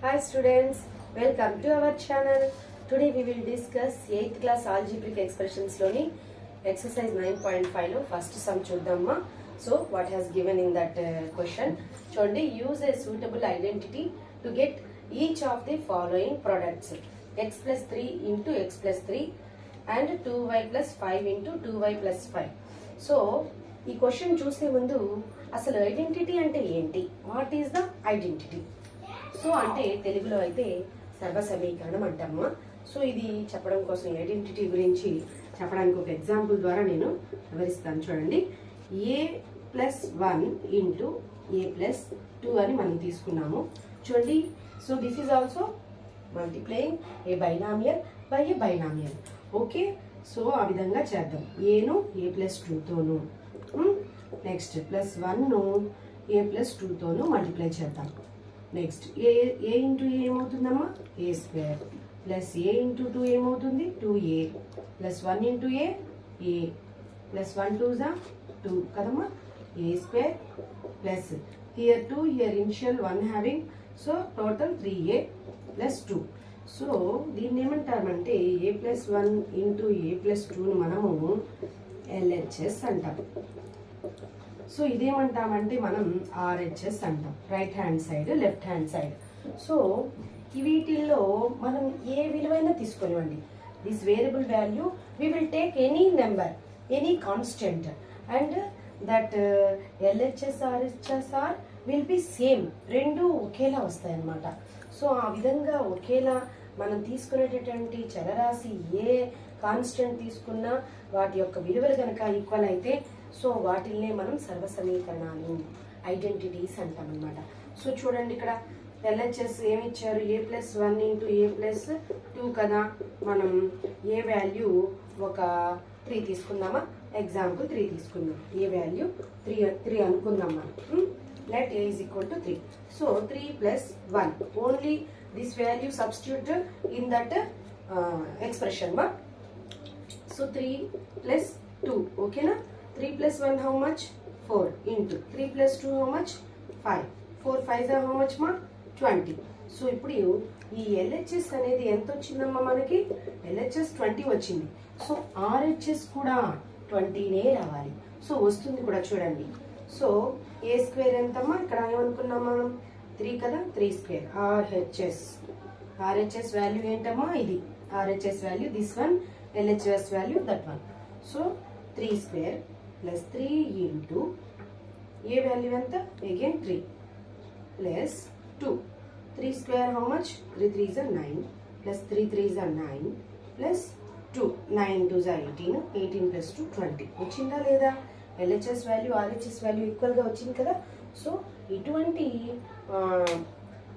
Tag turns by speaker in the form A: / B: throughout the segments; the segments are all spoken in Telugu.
A: Hi students, welcome to our channel. Today we will discuss 8th class algebraic expressions loni exercise 9.5 lo first sum chuddamma. So what has given in that question? Chudandi, use a suitable identity to get each of the following products: x plus 3 into x plus 3 and 2y plus 5 into 2y plus 5. So ఈ క్వశ్చన్ చూసే ముందు అసలు ఐడెంటిటీ అంటే ఏంటి, what is the identity? So అంటే తెలుగులో అయితే సర్వ సమీకరణం అంటాము. సో ఇది చెప్పడం కోసం ఐడెంటిటీ గురించి చెప్పడానికి ఒక ఎగ్జాంపుల్ ద్వారా నేను వివరిస్తాను. చూడండి, ఏ ప్లస్ 1 ఇంటూ ఏ ప్లస్ 2 అని మనం తీసుకున్నాము. చూడండి, so this is also multiplying a binomial by a binomial. Okay, so ఆ విధంగా చేద్దాం. ఏను ఏ ప్లస్ 2తోను, నెక్స్ట్ ప్లస్ 1ను ఏ ప్లస్ 2తోను మల్టిప్లై చేద్దాం. Next A into A ఏమవుతుందమ్మా? A square plus a into 2 ఏమవుతుంది? 2a plus 1 into a plus 1 2 2 కదమ్మా, a square plus here 2 here initial 1 having, so total 3a plus 2. So దీన్ని ఏమంటామంటే a plus 1 into a plus 2ను మనము LHS అంటాం. సో ఇదేమంటామంటే మనం RHS అంటాం, right hand side left hand side. So వీటిల్లో మనం ఏ విలువైనా తీసుకునివ్వండి, this variable value we will take any number, any constant, and that LHS RHS are will be same, రెండు ఒకేలా వస్తాయి అన్నమాట. సో ఆ విధంగా ఒకేలా మనం తీసుకునేటటువంటి చలరాశి ఏ కాన్స్టెంట్ తీసుకున్నా వాటి యొక్క విలువలు కనుక ఈక్వల్ అయితే సో వాటిల్నే మనం సర్వ సమీకరణాలు, ఐడెంటిటీస్ అంటాం అనమాట. సో చూడండి, ఇక్కడ LHS ఏమి ఇచ్చారు? ఏ ప్లస్ 1 ఇంటూ ఏ ప్లస్ 2 కదా. మనం ఏ వాల్యూ ఒక 3 తీసుకుందామా? ఎగ్జాంపుల్ 3 తీసుకుందాం. ఏ వాల్యూ 3 అనుకుందాం మనం. Let A is equal to 3. So 3 plus 1, only this value substitute in that expression మా. సో 3 ప్లస్ 2, ఓకేనా? 3 plus 1 how much? 4 into 3 plus 2 how much? 5. 4 5s are how much ma? 20. So ఇప్పుడు ఈ LHS అనేది ఎంత వచ్చిందమ్మా మనకి? LHS 20 వచ్చింది. సో RHS కూడా 20నే రావాలి. సో వస్తుంది కూడా చూడండి. సో ఏ స్క్వేర్ ఎంతమ్మా? ఇక్కడ ఏమనుకున్నాం మనం? 3 కదా, 3 స్క్వేర్. RHS వాల్యూ ఏంటమ్మా? ఇది RHS value, this one LHS value, that one. So 3 square plus 3 into a value ఎంత? Again 3 plus 2. 3 square how much? 3 3s are 9 plus 3 3s are 9 plus 2, 9 2s are 18, 18 plus 2 20. వచ్చిందా లేదా? LHS వాల్యూ RHS వాల్యూ ఈక్వల్గా వచ్చింది కదా. సో ఇటువంటి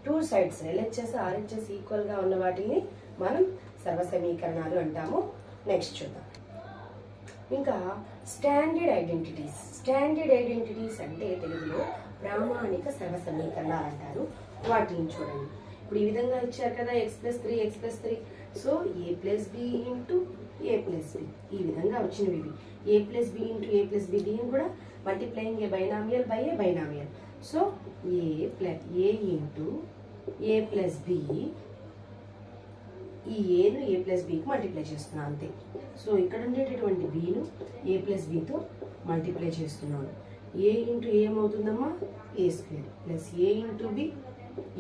A: 2 సైడ్స్ LHS RHS ఈక్వల్గా ఉన్న వాటిని మనం సర్వ సమీకరణాలు అంటాము. నెక్స్ట్ చూద్దాం. ఇంకా స్టాండర్డ్ ఐడెంటిటీస్. స్టాండర్డ్ ఐడెంటిటీస్ అంటే తెలుగులో ప్రామాణిక సర్వ సమీకరణాలు అంటారు. వాటిని చూడండి, ఇప్పుడు ఈ విధంగా ఇచ్చారు కదా, x plus 3 x plus 3. So a plus b into a plus b, ఈ విధంగా వచ్చినవి ఇవి. A plus b into a plus b, దీన్ని కూడా multiplying a binomial by a binomial. So a into a plus b, ఈ ఏను ఏ ప్లస్ బికి మల్టిప్లై చేస్తున్నాను అంతే. సో ఇక్కడ ఉండేటటువంటి బిను ఏ ప్లస్ బితో మల్టిప్లై చేస్తున్నాను. ఏ ఇంటూ ఏమవుతుందమ్మా? A square plus a into b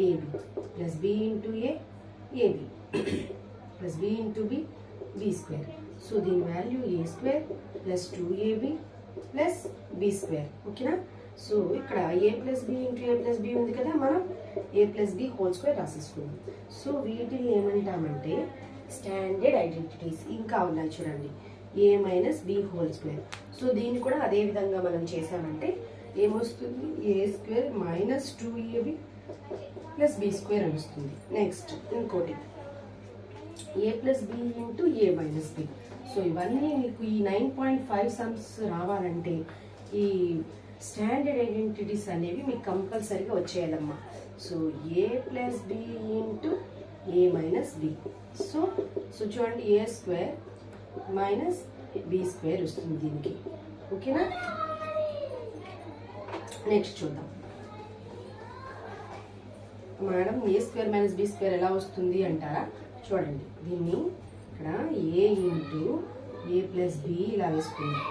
A: ab plus b into ab plus b into b square. So దీని value a square plus 2ab plus b square. ఓకేనా? సో ఇక్కడ a plus b into a plus b ఉంది కదా, మనం a plus b whole square రాసేసుకున్నాం. సో వీటిని ఏమంటామంటే స్టాండర్డ్ ఐడెంటిటీస్. ఇంకా ఉన్నాయి చూడండి, a minus b whole square. So దీన్ని కూడా అదే విధంగా మనం చేసామంటే ఏమొస్తుంది? A square minus 2ab plus b square అని వస్తుంది. నెక్స్ట్ ఇంకోటి a plus b into a minus b. So ఇవన్నీ మీకు ఈ 9.5 సమ్స్ రావాలంటే ఈ స్టాండర్డ్ ఐడెంటిటీస్ అనేవి మీకు కంపల్సరీగా వచ్చేయాలమ్మా. So a plus b into a minus b. So చూడండి, a square minus b square వస్తుంది దీనికి. ఓకేనా? నెక్స్ట్ చూద్దాం. Madam a square minus b square ఎలా వస్తుంది అంటారా? చూడండి, దీన్ని ఇక్కడ a into a plus b ఇలా వేసుకుందాం.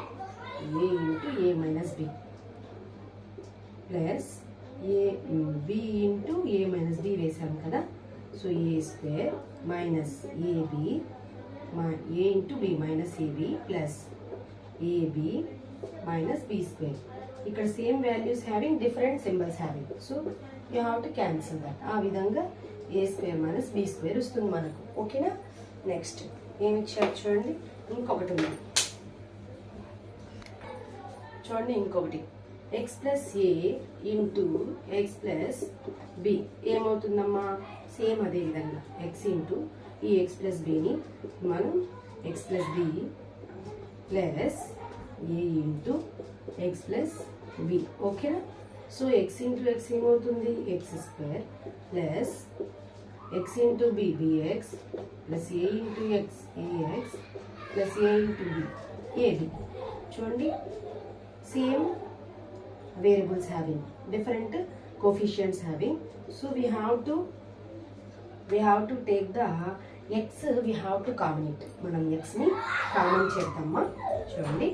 A: A into a minus b plus a b into a minus b వేసాము కదా. So a square minus ab a into b minus ab plus AB minus b square. ఇక్కడ same values having different symbols having, so you have to cancel that. ఆ విధంగా a square minus b square వస్తుంది మనకు. ఓకేనా? నెక్స్ట్ ఏమి ఇచ్చారు చూడండి, ఇంకొకటి ఉంది చూడండి. ఇంకొకటి x plus a into x plus b ఏమవుతుందమ్మా? సేమ్ అదే విధంగా ఎక్స్ ఇంటూ ఈ ఎక్స్ ప్లస్ బిని మనం x plus b plus a into x plus b. ఓకేనా? సో ఎక్స్ ఇంటూ ఎక్స్ ఏమవుతుంది? X square plus x into b bx plus a into x ax plus a into b ab. చూడండి, same variables having different coefficients having, so we have to take the x, we have to common it. మనం x ని కామన్ చేద్దామా? చూడండి,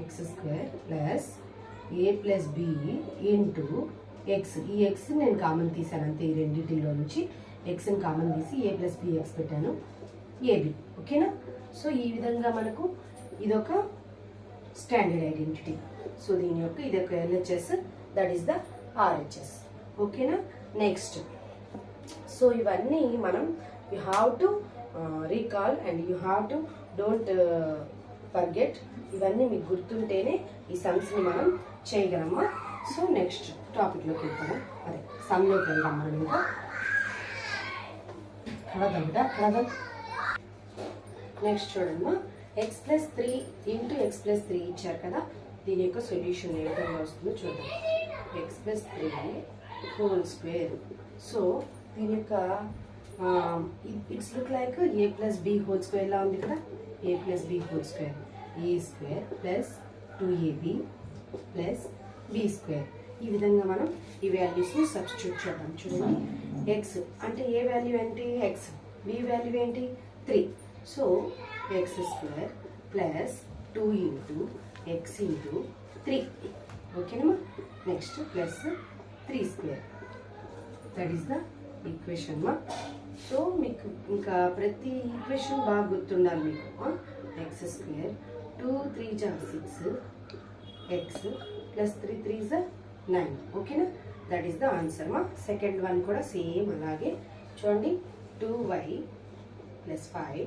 A: x square plus a plus b into x. ఈ x నేను కామన్ తీసాను అంతే, ఈ రెండింటిలో నుంచి x ని కామన్ తీసి a ప్లస్ bx పెట్టాను, ab. ఓకేనా? సో ఈ విధంగా మనకు ఇదొక స్టాండర్డ్ ఐడెంటిటీ. సో దీని యొక్క ఇది ఒక LHS, that is the RHS. ఓకేనా? నెక్స్ట్, సో ఇవన్నీ మనం you have to recall and you have to don't forget. ఇవన్నీ మీకు గుర్తుంటేనే ఈ సమ్స్ని మనం చేయగలమా. సో నెక్స్ట్ టాపిక్లోకి వెళ్తాము, అదే సమ్లోకి వెళ్దాం మనం. ఇంకా కడదాం. నెక్స్ట్ చూడమ్మా, X plus 3 into x plus 3 ఇచ్చారు కదా. దీని యొక్క సొల్యూషన్ ఏ విధంగా వస్తుందో చూద్దాం. X plus 3 whole square. So దీని యొక్క its look like a plus b whole square లా ఉంది కదా. A plus b whole square, a square plus 2ab plus b square. ఈ విధంగా మనం ఈ వాల్యూస్ని సబ్స్టిట్యూట్ చేద్దాం. చూడండి, ఎక్స్ అంటే ఏ వాల్యూ ఏంటి? ఎక్స్. బి వాల్యూ ఏంటి? 3. So X square plus 2 into X into 3. ఓకేనమ్మా? Next plus 3 square, that is the equation మా. సో మీకు ఇంకా ప్రతి ఈక్వేషన్ బాగా గుర్తుండాలి మీకు. ఎక్స్ స్క్వేర్ 2 3 జా 6 ఎక్స్ ప్లస్ 3 3 జా 9. ఓకేనా? దట్ ఈస్ ద ఆన్సర్ మా. సెకండ్ వన్ కూడా సేమ్ అలాగే చూడండి, 2y ప్లస్ 5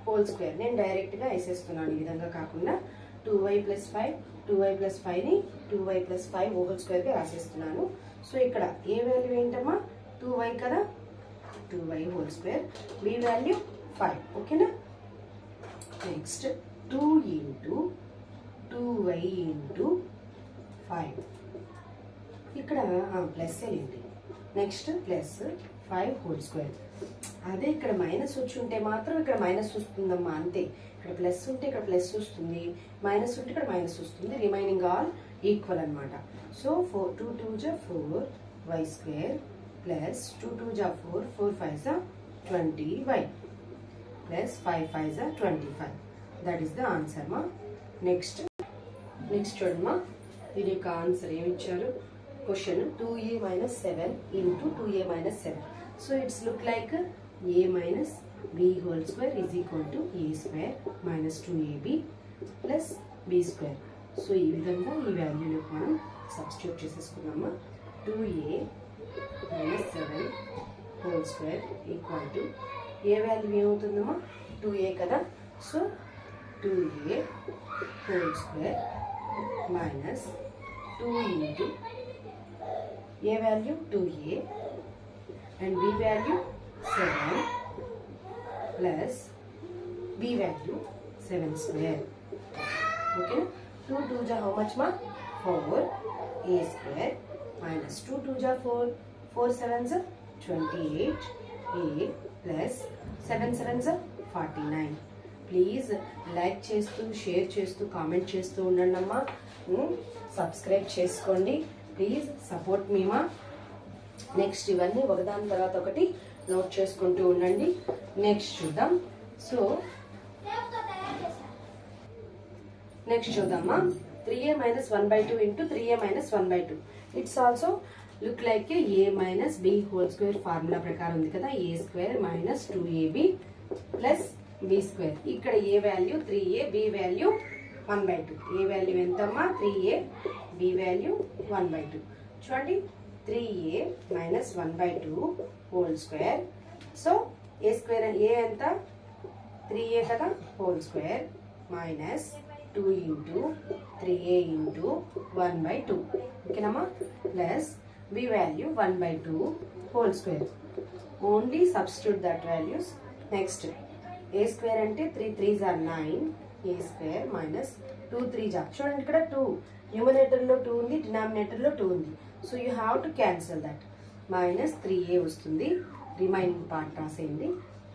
A: హోల్ స్క్వేర్. నేను డైరెక్ట్గా వేసేస్తున్నాను ఈ విధంగా కాకుండా 2y ప్లస్ 5 2y ప్లస్ 5ని 2y ప్లస్ 5 హోల్ స్క్వేర్గా రాసేస్తున్నాను. సో ఇక్కడ ఏ వాల్యూ ఏంటమ్మా? 2y కదా, 2y whole square. B value 5. ఓకేనా? Next 2 into 2y into 5. ఇక్కడ ప్లస్ ఏంటి? Next plus 5 whole square. అదే ఇక్కడ మైనస్ వచ్చి ఉంటే మాత్రం ఇక్కడ మైనస్ వస్తుందమ్మా, అంతే. ఇక్కడ ప్లస్ ఉంటే ఇక్కడ ప్లస్ వస్తుంది, మైనస్ ఉంటే ఇక్కడ మైనస్ వస్తుంది. రిమైనింగ్ ఆల్ ఈక్వల్ అనమాట. సో 2 2 జా 4 వై స్క్వేర్ ప్లస్ 2 2 జా 4 4 5 జా 20 వై ప్లస్ 5 5 జా 25. దట్ ఈస్ ద ఆన్సర్ మా. నెక్స్ట్ చూడమ్మా, దీని యొక్క ఆన్సర్ ఏమి ఇచ్చారు? Question 2a minus 7 into 2a minus 7. So it's look like a minus b whole square is equal to a square minus 2ab plus b square. So ఈ విధంగా ఈ వాల్యూని మనం సబ్స్టిట్యూట్ చేసేసుకున్నామా. 2a minus 7 whole square equal to a value ఏమవుతుందమ్మా? 2a కదా. So 2a whole square minus 2 into a value 2a and b value 7 plus b value 7 square. Okay, 2 2 ja how much ma? 4 a square minus 2 2 ja 4 4 7 ja 28 a plus 7 7 ja 49. Please like చేస్తూ షేర్ చేస్తూ కామెంట్ చేస్తూ ఉండండి అమ్మా. సబ్స్క్రైబ్ చేసుకోండి ప్లీజ్, సపోర్ట్ మీ మా. నెక్స్ట్ ఇవన్నీ ఒకదాని తర్వాత ఒకటి నోట్ చేసుకుంటూ ఉండండి. నెక్స్ట్ చూద్దాం. సో నెక్స్ట్ చూద్దామా. 3a minus 1/2 into 3a minus 1/2. It's also look like a minus b whole square formula ప్రకారం ఉంది కదా. a square minus 2ab plus b square. ఇక్కడ a value 3a, b value 1/2. a value ఎంతమ్మా 3a, b వాల్యూ 1/2. చూడండి 3a minus 1/2 whole square. So a square a ఎంత 3a కదా whole square minus 2 into 3a into 1/2. ఓకేనమ్మా. Plus b value 1/2 whole square. Only substitute that values. Next a square అంటే 3 3s are 9. a square minus 2 3s are చూడండి ఇక్కడ 2 న్యూమరేటర్ లో 2 ఉంది, డినామినేటర్ లో 2 ఉంది. So you have to cancel that. Minus 3a వస్తుంది. రిమైనింగ్ పార్ట్ రాసేయండి.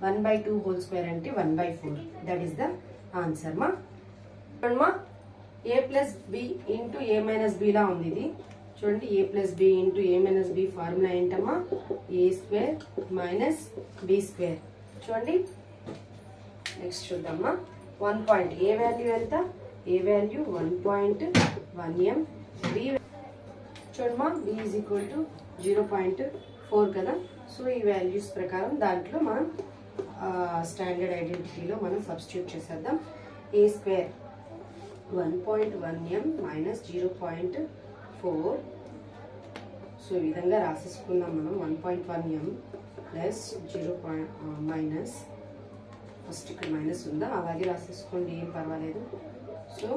A: 1/2 హోల్ స్క్వేర్ అంటే 1/4. దట్ ఈస్ ద ఆన్సర్ మా. చూడమ్మా a plus b into a minus b లా ఉంది ఇది. చూడండి a plus b into a minus b formula ఏంటమ్మా a square minus b square. చూడండి నెక్స్ట్ చూద్దామా. 1 పాయింట్ ఏ వాల్యూ ఎంత ఏ వాల్యూ 1.1m. బి చూడమ్మా b ఈజ్ ఈక్వల్ టు 0.4 కదా. సో ఈ వాల్యూస్ ప్రకారం దాంట్లో మనం స్టాండర్డ్ ఐడెంటిటీలో మనం సబ్స్టిట్యూట్ చేసేద్దాం. a square 1.1m minus 0.4. So ఈ విధంగా రాసేసుకుందాం మనం. 1.1m plus 0. మైనస్ ఫస్ట్ ఇక్కడ మైనస్ ఉందా అలాగే రాసేసుకోండి, ఏం పర్వాలేదు. సో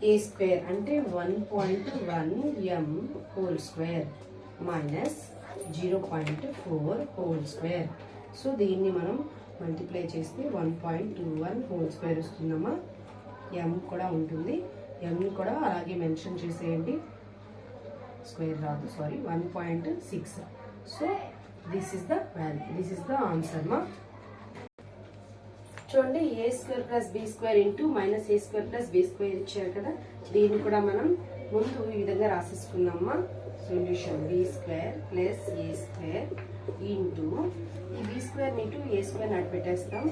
A: a స్క్వేర్ అంటే 1.1m whole square minus 0.4 whole square. So దీన్ని మనం మల్టిప్లై చేస్తే 1.21 హోల్ స్క్వేర్ వస్తుందమ్మా. m కూడా ఉంటుంది, m కూడా అలాగే మెన్షన్ చేసేయండి. స్క్వేర్ రాదు, sorry 1.6. So this is the value, this is the answer మా. చూడండి a square plus b square into minus a square plus b square ఇచ్చారు కదా. దీన్ని కూడా మనం ముందు ఈ విధంగా రాసేసుకుందామా. Solution b square plus a square into ఈ b square into a square అటు పెట్టేస్తాం,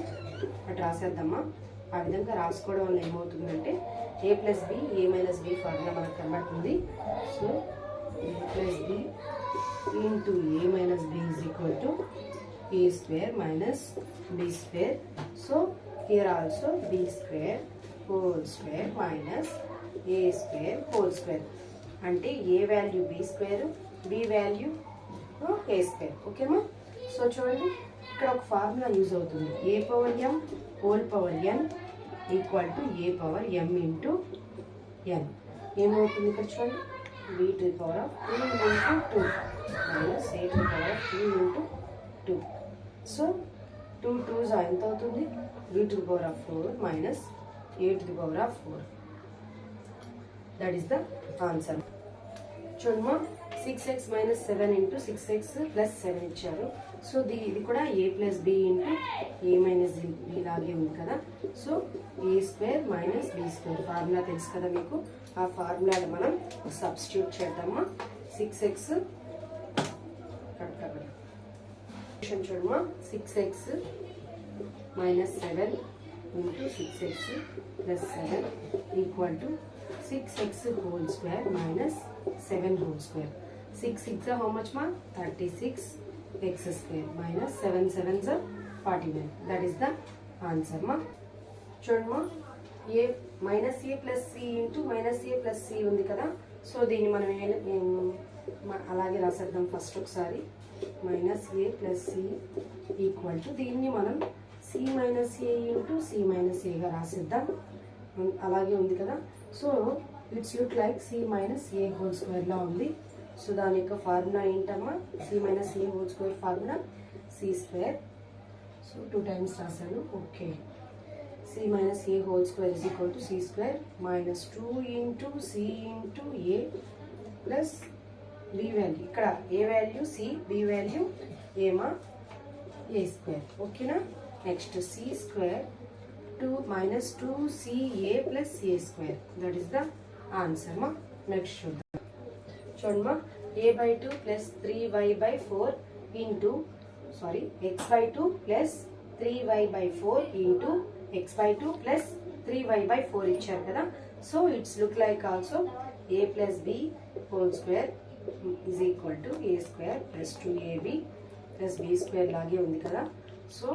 A: అటు రాసేద్దామా. ఆ విధంగా రాసుకోవడం వల్ల ఏమవుతుందంటే a plus b a minus b formula మనకు కనబడుతుంది. So a plus b into a minus b is equal to a square minus b square. So here also b square whole square minus a square whole square. అంటే a value b square, b value a square. ఓకేమా. సో చూడండి ఇక్కడ ఒక ఫార్ములా యూజ్ అవుతుంది. a power m whole power n equal to a power m into n. ఏమవుతుంది ఇక్కడ చూడండి b to the power of 2 into 2 minus a to the power of 2 into 2. So 2 2s ఎంత అవుతుంది b to the power of 4 minus a to the power of 4. That is the answer. చూడమ్మా 6x minus 7 into 6x plus 7 ఇచ్చారు. సో ఇది కూడా a plus b into a minus b లాగే ఉంది కదా. So a square minus b square formula తెలుసు కదా మీకు. ఆ ఫార్ములాని మనం సబ్స్టిట్యూట్ చేద్దామా. 6x చూడమ్మా 6x minus 7 into 6x plus 7 equal to 6x whole square minus 7 whole square. 6 6 how much ma 36 x square minus 7 7s 49. That is the answer ma. చూడమ్మా a minus a plus c into minus a plus c ఉంది కదా. సో దీన్ని మనం అలాగే రాసేద్దాం. ఫస్ట్ ఒకసారి minus a plus c equal to దీన్ని మనం c minus a into c minus a గా రాసేద్దాం. అలాగే ఉంది కదా. So it's look like c minus a whole square లా ఉంది. సో దాని యొక్క ఫార్ములా ఏంటమ్మా c minus a whole square formula c square. So 2 times రాశాను. Okay c minus a whole square is equal to c square minus 2 into c into a plus b value. ఇక్కడ a value c, b value a ma a square. ఓకేనా. Next c square 2 minus 2ca plus a square. That is the answer ma. Next చూద్దాం. చూడమ్మా a by 2 plus 3y by 4 into x by 2 plus 3y by 4 into x by 2 plus 3y by 4 ఇచ్చారు కదా. So it's look like also a plus b whole square is equal to a square plus 2ab plus b square లాగే ఉంది కదా. సో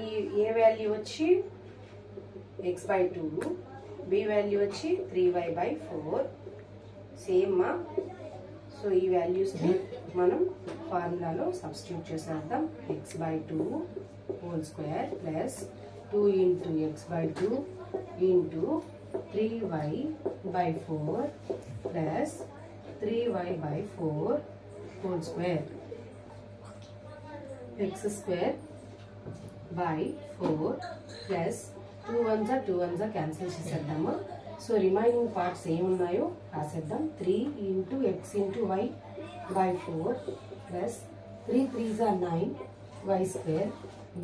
A: ఈ a వాల్యూ వచ్చి x by 2, b వాల్యూ వచ్చి 3y by 4 సేమ్ మా. సో ఈ వాల్యూస్ని మనం ఫార్ములాలో సబ్స్టిట్యూట్ చేసేద్దాం. x by 2 whole square plus 2 into x by 2 into 3y by 4 plus 3y by 4 whole square x square by 4 plus 2 ones are 2 ones are cancel చేసేద్దాము. సో రిమైనింగ్ పార్ట్స్ ఏమున్నాయో రాసేద్దాం. 3 into x into y by 4 plus 3 3s are 9 y square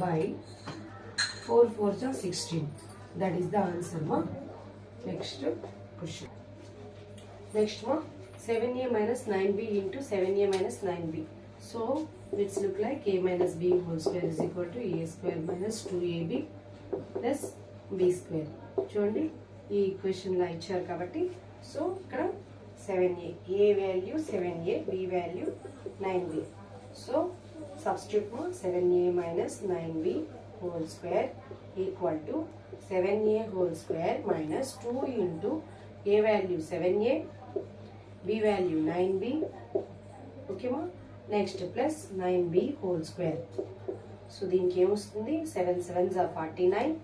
A: by 4 4s are 16. That is the answer ma. Next question. Next ma 7a minus 9b into 7a minus 9b. So it's look like a minus b whole square is equal to a square minus 2ab plus b square. చూడండి ఈ ఈక్వేషన్ లా ఇచ్చారు కాబట్టి సో ఇక్కడ 7a a value 7a b value 9b. So substitute మా 7a minus 9b whole square equal to 7a whole square minus 2 into a value 7a, b value 9b, okay ma. Next plus 9b whole square. So దీనికి ఏమొస్తుంది 7 7s are 49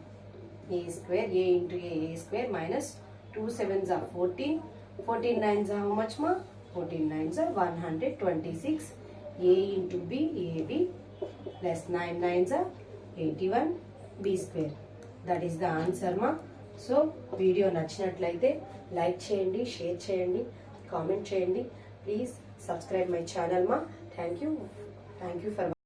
A: a square a into a square minus 2 7s are 14 14 9s are how much ma 14 9s are 126 a into b ab plus 9 9s are 81 b square. That is the answer మా. సో వీడియో నచ్చినట్లయితే లైక్ చేయండి, షేర్ చేయండి, కామెంట్ చేయండి. ప్లీజ్ సబ్స్క్రైబ్ మై ఛానల్ మా. Thank you for